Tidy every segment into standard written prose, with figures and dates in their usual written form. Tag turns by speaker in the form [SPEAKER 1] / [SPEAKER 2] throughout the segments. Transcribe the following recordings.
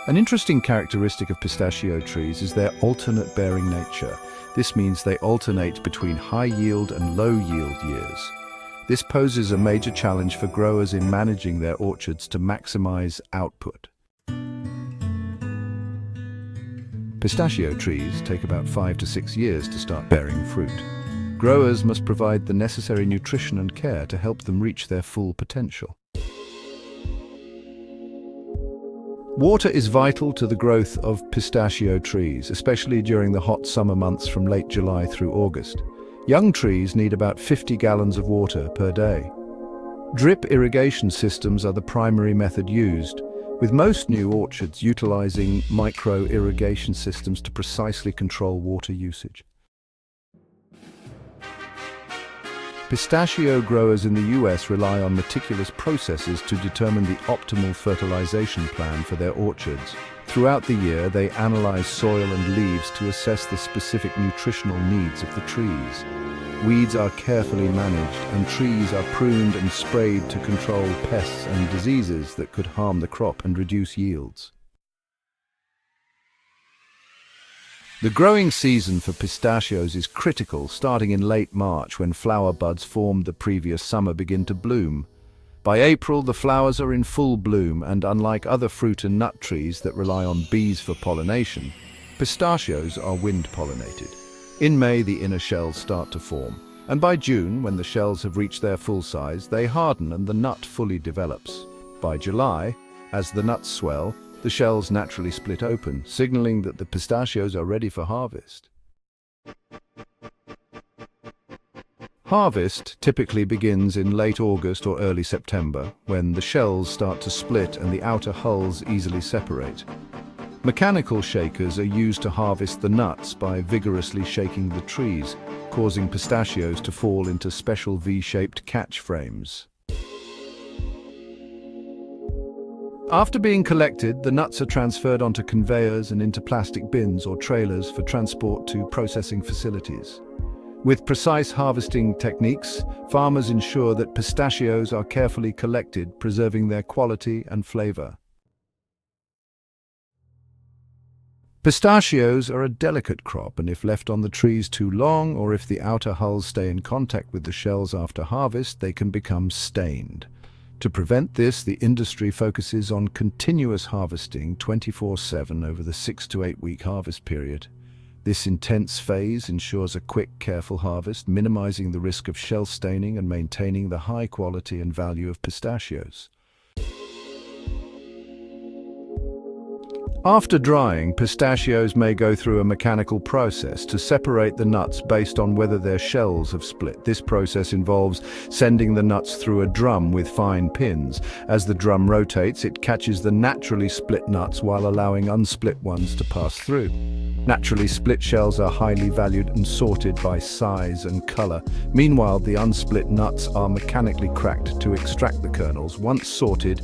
[SPEAKER 1] An interesting characteristic of pistachio trees is their alternate bearing nature. This means they alternate between high yield and low yield years. This poses a major challenge for growers in managing their orchards to maximize output. Pistachio trees take about 5 to 6 years to start bearing fruit. Growers must provide the necessary nutrition and care to help them reach their full potential. Water is vital to the growth of pistachio trees, especially during the hot summer months from late July through August. Young trees need about 50 gallons of water per day. Drip irrigation systems are the primary method used, with most new orchards utilizing micro-irrigation systems to precisely control water usage. Pistachio growers in the US rely on meticulous processes to determine the optimal fertilization plan for their orchards. Throughout the year, they analyze soil and leaves to assess the specific nutritional needs of the trees. Weeds are carefully managed, and trees are pruned and sprayed to control pests and diseases that could harm the crop and reduce yields. The growing season for pistachios is critical, starting in late March when flower buds formed the previous summer begin to bloom. By April, the flowers are in full bloom, and unlike other fruit and nut trees that rely on bees for pollination, pistachios are wind-pollinated. In May, the inner shells start to form, and by June, when the shells have reached their full size, they harden and the nut fully develops. By July, as the nuts swell, the shells naturally split open, signaling that the pistachios are ready for harvest. Harvest typically begins in late August or early September, when the shells start to split and the outer hulls easily separate. Mechanical shakers are used to harvest the nuts by vigorously shaking the trees, causing pistachios to fall into special V-shaped catch frames. After being collected, the nuts are transferred onto conveyors and into plastic bins or trailers for transport to processing facilities. With precise harvesting techniques, farmers ensure that pistachios are carefully collected, preserving their quality and flavor. Pistachios are a delicate crop, and if left on the trees too long, or if the outer hulls stay in contact with the shells after harvest, they can become stained. To prevent this, the industry focuses on continuous harvesting 24/7 over the 6 to 8 week harvest period. This intense phase ensures a quick, careful harvest, minimizing the risk of shell staining and maintaining the high quality and value of pistachios. After drying, pistachios may go through a mechanical process to separate the nuts based on whether their shells have split. This process involves sending the nuts through a drum with fine pins. As the drum rotates, it catches the naturally split nuts while allowing unsplit ones to pass through. Naturally split shells are highly valued and sorted by size and color. Meanwhile, the unsplit nuts are mechanically cracked to extract the kernels. Once sorted,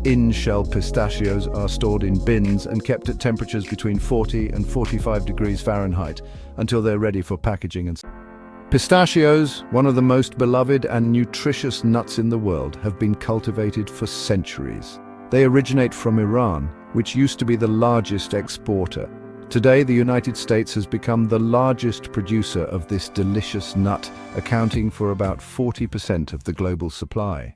[SPEAKER 1] in-shell pistachios are stored in bins and kept at temperatures between 40 and 45 degrees Fahrenheit until they're ready for packaging. Pistachios, one of the most beloved and nutritious nuts in the world, have been cultivated for centuries. They originate from Iran, which used to be the largest exporter. Today, the United States has become the largest producer of this delicious nut, accounting for about 40% of the global supply.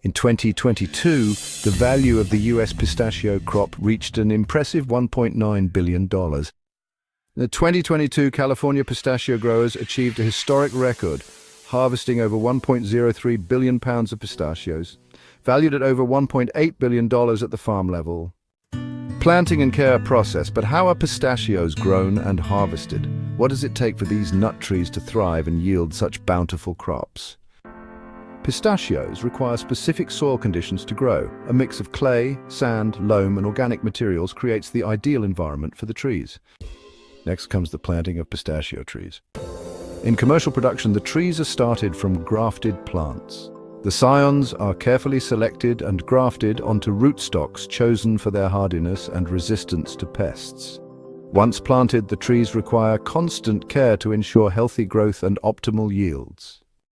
[SPEAKER 1] In 2022, the value of the U.S. pistachio crop reached an impressive $1.9 billion. The 2022 California pistachio growers achieved a historic record, harvesting over 1.03 billion pounds of pistachios, valued at over $1.8 billion at the farm level. Planting and care process, but how are pistachios grown and harvested? What does it take for these nut trees to thrive and yield such bountiful crops? Pistachios require specific soil conditions to grow. A mix of clay, sand, loam, and organic materials creates the ideal environment for the trees. Next comes the planting of pistachio trees. In commercial production, the trees are started from grafted plants. The scions are carefully selected and grafted onto rootstocks chosen for their hardiness and resistance to pests. Once planted, the trees require constant care to ensure healthy growth and optimal yields.